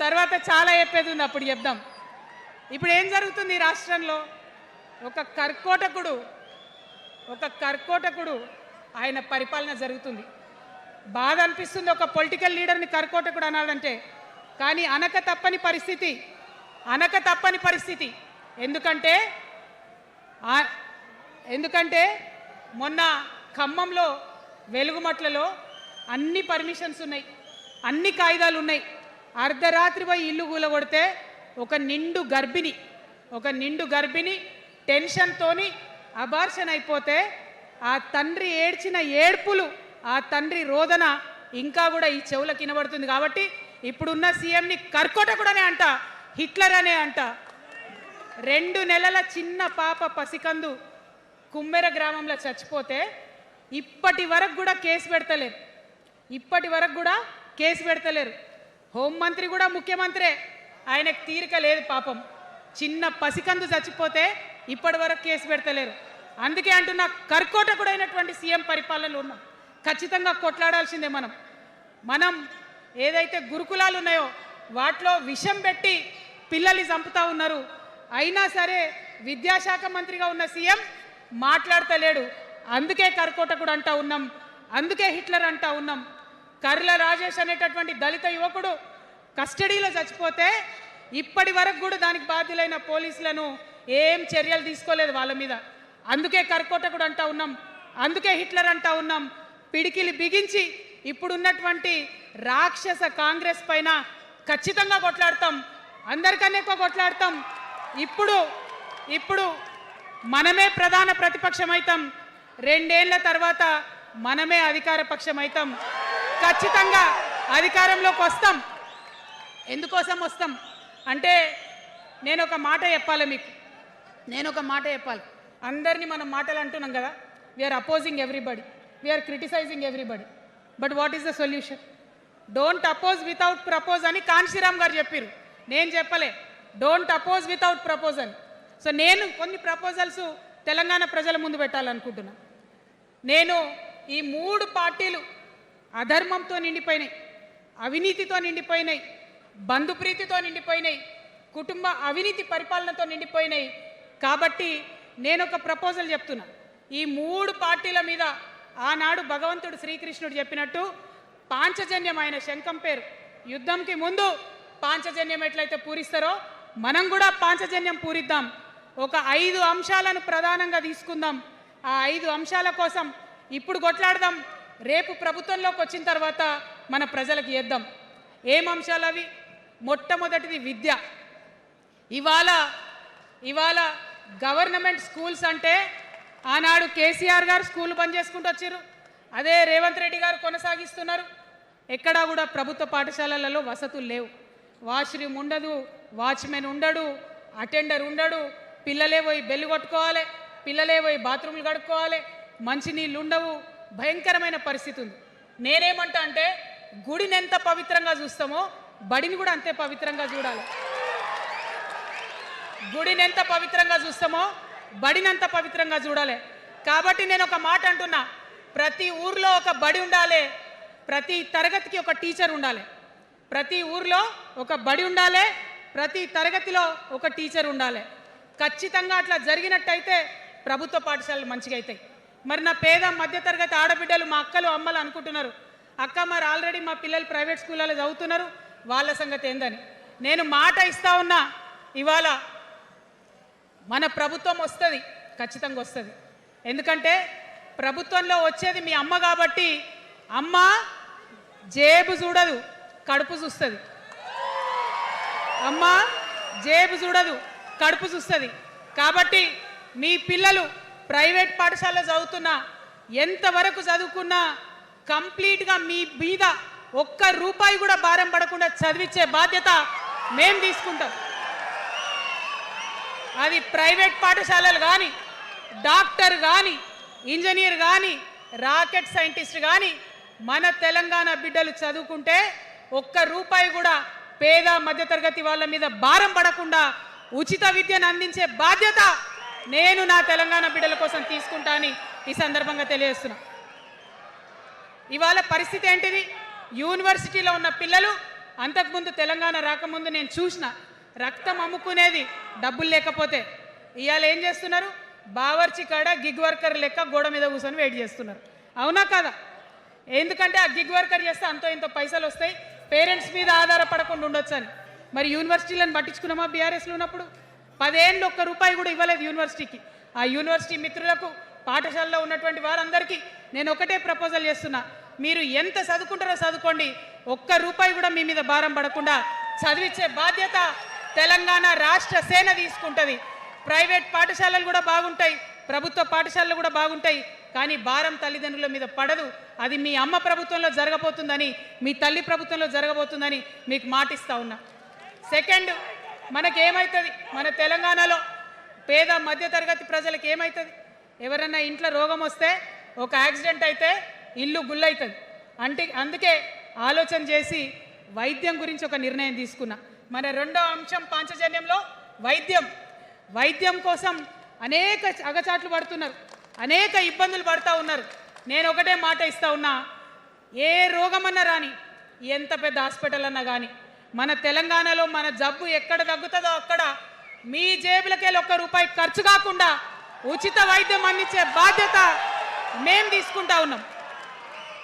తర్వాత చాలా చెప్పేది ఉంది, అప్పుడు చెప్దాం. ఇప్పుడు ఏం జరుగుతుంది ఈ రాష్ట్రంలో? ఒక కర్కోటకుడు ఆయన పరిపాలన జరుగుతుంది. బాధ అనిపిస్తుంది ఒక పొలిటికల్ లీడర్ని కర్కోటకుడు అనాలంటే. కానీ అనక తప్పని పరిస్థితి. ఎందుకంటే మొన్న ఖమ్మంలో వెలుగుమట్లలో అన్ని పర్మిషన్స్ ఉన్నాయి, అన్ని కాయిదాలు ఉన్నాయి. అర్ధరాత్రి పోయి ఇల్లు కూలగొడితే ఒక నిండు గర్భిణి టెన్షన్తోని అబార్షన్ అయిపోతే ఆ తండ్రి ఏడ్చిన ఏడ్పులు, ఆ తండ్రి రోదన ఇంకా కూడా ఈ చెవులకు వినబడుతుంది. కాబట్టి ఇప్పుడున్న సీఎంని కర్కోటకుడనే అంట, హిట్లర్ అనే అంట. 2 నెలల చిన్న పాప పసికందు కుమ్మెర గ్రామంలో చచ్చిపోతే ఇప్పటి వరకు కూడా కేసు పెడతలేరు. హోంమంత్రి కూడా ముఖ్యమంత్రే, ఆయనకు తీరిక లేదు పాపం. చిన్న పసికందు చచ్చిపోతే ఇప్పటి వరకు కేసు పెడతలేరు. అందుకే అంటున్నా, కర్కోటకుడైనటువంటి సీఎం పరిపాలనలో ఉన్నాం. ఖచ్చితంగా కొట్లాడాల్సిందే. మనం ఏదైతే గురుకులాలు ఉన్నాయో వాటిలో విషం పెట్టి పిల్లల్ని చంపుతా ఉన్నారు. అయినా సరే విద్యాశాఖ మంత్రిగా ఉన్న సీఎం మాట్లాడతలేడు. అందుకే కర్కోటకుడు అంటా ఉన్నాం, అందుకే హిట్లర్ అంటా ఉన్నాం. కర్ల రాజేష్ అనేటటువంటి దళిత యువకుడు కస్టడీలో చచ్చిపోతే ఇప్పటి వరకు కూడా దానికి బాధ్యులైన పోలీసులను ఏం చర్యలు తీసుకోలేదు వాళ్ళ మీద. అందుకే కర్కోటకుడు అంటా ఉన్నాం, అందుకే హిట్లర్ అంటా ఉన్నాం. పిడికిలి బిగించి ఇప్పుడున్నటువంటి రాక్షస కాంగ్రెస్ పైన ఖచ్చితంగా కొట్లాడతాం, అందరికన్నా ఎక్కువ కొట్లాడతాం. ఇప్పుడు మనమే ప్రధాన ప్రతిపక్షం అవుతాం. 2 ఏళ్ల తర్వాత మనమే అధికార పక్షం అవుతాం. ఖచ్చితంగా అధికారంలోకి వస్తాం. ఎందుకోసం వస్తాం అంటే నేను ఒక మాట చెప్పాలి. అందరినీ మనం మాటలు అంటున్నాం కదా, we are opposing everybody, we are criticizing everybody. But what is the solution? Don't oppose without propose అని కాన్షీరామ్ గారు చెప్పారు, నేను చెప్పలే. డోంట్ అపోజ్ వితౌట్ ప్రపోజ్ అని. సో నేను కొన్ని ప్రపోజల్స్ తెలంగాణ ప్రజల ముందు పెట్టాలనుకుంటున్నా. నేను ఈ 3 పార్టీలు అధర్మంతో నిండిపోయినాయి, అవినీతితో నిండిపోయినాయి, బంధుప్రీతితో నిండిపోయినాయి, కుటుంబ అవినీతి పరిపాలనతో నిండిపోయినాయి. కాబట్టి నేను ఒక ప్రపోజల్ చెప్తున్నా. ఈ 3 పార్టీల మీద ఆనాడు భగవంతుడు శ్రీకృష్ణుడు చెప్పినట్టు పాంచజన్యం, ఆయన శంఖం పేరు, యుద్ధంకి ముందు పాంచజన్యం ఎట్లయితే పూరిస్తారో మనం కూడా పాంచజన్యం పూరిద్దాం. ఒక 5 అంశాలను ప్రధానంగా తీసుకుందాం. ఆ 5 అంశాల కోసం ఇప్పుడు కొట్లాడదాం. రేపు ప్రభుత్వంలోకి వచ్చిన తర్వాత మన ప్రజలకు చేద్దాం. ఏం అంశాలు అవి? మొట్టమొదటిది విద్య. ఇవాళ గవర్నమెంట్ స్కూల్స్ అంటే ఆనాడు కేసీఆర్ గారు స్కూల్ బంద్ చేసుకుంటూ వచ్చారు, అదే రేవంత్ రెడ్డి గారు కొనసాగిస్తున్నారు. ఎక్కడా కూడా ప్రభుత్వ పాఠశాలలలో వసతులు లేవు. వాష్రూమ్ ఉండదు, వాచ్మెన్ ఉండడు, అటెండర్ ఉండడు. పిల్లలే పోయి బెల్లు కొట్టుకోవాలి, పిల్లలే పోయి బాత్రూమ్లు కడుక్కోవాలి, మంచినీళ్ళు ఉండవు. భయంకరమైన పరిస్థితి ఉంది. నేనేమంటా అంటే గుడిని ఎంత పవిత్రంగా చూస్తామో బడిని కూడా అంతే పవిత్రంగా చూడాలి. గుడిని ఎంత పవిత్రంగా చూస్తామో బడిని అంత పవిత్రంగా చూడాలి. కాబట్టి నేను ఒక మాట అంటున్నా, ప్రతి ఊర్లో ఒక బడి ఉండాలి, ప్రతి తరగతికి ఒక టీచర్ ఉండాలి. ప్రతి ఊర్లో ఒక బడి ఉండాలి, ప్రతి తరగతిలో ఒక టీచర్ ఉండాలి. ఖచ్చితంగా అట్లా జరిగినట్టయితే ప్రభుత్వ పాఠశాలలు మంచిగా అవుతాయి. మరి నా పేద మధ్యతరగతి ఆడబిడ్డలు, మా అక్కలు అమ్మలు అనుకుంటున్నారు, అక్క మరి ఆల్రెడీ మా పిల్లలు ప్రైవేట్ స్కూళ్ళలో చదువుతున్నారు, వాళ్ళ సంగతి ఏందని. నేను మాట ఇస్తా ఉన్నా, ఇవాళ మన ప్రభుత్వం వస్తుంది, ఖచ్చితంగా వస్తుంది. ఎందుకంటే ప్రభుత్వంలో వచ్చేది మీ అమ్మ కాబట్టి అమ్మ జేబు చూడదు, కడుపు చూస్తుంది. అమ్మ జేబు చూడదు, కడుపు చూస్తుంది. కాబట్టి మీ పిల్లలు ప్రైవేట్ పాఠశాలలో చదువుతున్నా, ఎంతవరకు చదువుకున్నా కంప్లీట్గా మీ మీద ఒక్క రూపాయి కూడా భారం పడకుండా చదివించే బాధ్యత మేము తీసుకుంటాం. అది ప్రైవేట్ పాఠశాలలు కానీ, డాక్టర్ కానీ, ఇంజనీర్ కానీ, రాకెట్ సైంటిస్ట్ కానీ మన తెలంగాణ బిడ్డలు చదువుకుంటే ఒక్క రూపాయి కూడా పేద మధ్యతరగతి వాళ్ళ మీద భారం పడకుండా ఉచిత విద్యను అందించే బాధ్యత నేను నా తెలంగాణ బిడ్డల కోసం తీసుకుంటా అని ఈ సందర్భంగా తెలియజేస్తున్నా. ఇవాళ పరిస్థితి ఏంటిది? యూనివర్సిటీలో ఉన్న పిల్లలు అంతకుముందు తెలంగాణ రాకముందు నేను చూసిన రక్తం అమ్ముకునేది డబ్బులు లేకపోతే. ఇవాళ ఏం చేస్తున్నారు? బావర్చి కాడ గిగ్ వర్కర్ లెక్క గోడ మీద కూర్చొని వెయిట్ చేస్తున్నారు. అవునా కాదా? ఎందుకంటే ఆ గిగ్ వర్కర్ చేస్తే అంతో ఇంత పైసలు వస్తాయి, పేరెంట్స్ మీద ఆధారపడకుండా ఉండొచ్చు అని. మరి యూనివర్సిటీలను పట్టించుకున్నామా? బీఆర్ఎస్లో ఉన్నప్పుడు 10 ఏళ్ళు ఒక్క రూపాయి కూడా ఇవ్వలేదు యూనివర్సిటీకి. ఆ యూనివర్సిటీ మిత్రులకు, పాఠశాలలో ఉన్నటువంటి వారందరికీ నేను ఒకటే ప్రపోజల్ చేస్తున్నా, మీరు ఎంత చదువుకుంటారో చదువుకోండి, ఒక్క రూపాయి కూడా మీ మీద భారం పడకుండా చదివించే బాధ్యత తెలంగాణ రాష్ట్ర సేన తీసుకుంటుంది. ప్రైవేట్ పాఠశాలలు కూడా బాగుంటాయి, ప్రభుత్వ పాఠశాలలు కూడా బాగుంటాయి, కానీ భారం తల్లిదండ్రుల మీద పడదు. అది మీ అమ్మ ప్రభుత్వంలో జరగబోతుందని, మీ తల్లి ప్రభుత్వంలో జరగబోతుందని మీకు మాటిస్తా ఉన్నా. సెకండ్, మనకేమవుతుంది? మన తెలంగాణలో పేద మధ్యతరగతి ప్రజలకు ఏమవుతుంది? ఎవరన్నా ఇంట్లో రోగం వస్తే, ఒక యాక్సిడెంట్ అయితే ఇల్లు గుల్లవుతుంది. అందుకే ఆలోచన చేసి వైద్యం గురించి ఒక నిర్ణయం తీసుకున్నా. మన రెండో అంశం పాంచజన్యంలో వైద్యం కోసం అనేక అగచాట్లు పడుతున్నారు, అనేక ఇబ్బందులు పడుతూ ఉన్నారు. నేను ఒకటే మాట ఇస్తా ఉన్నా, ఏ రోగమన్నా రాని, ఎంత పెద్ద హాస్పిటల్ అన్నా కానీ, మన తెలంగాణలో మన జబ్బు ఎక్కడ తగ్గుతుందో అక్కడ మీ జేబులకెళ్ళి ఒక్క రూపాయి ఖర్చు కాకుండా ఉచిత వైద్యం అందించే బాధ్యత మేము తీసుకుంటా ఉన్నాం.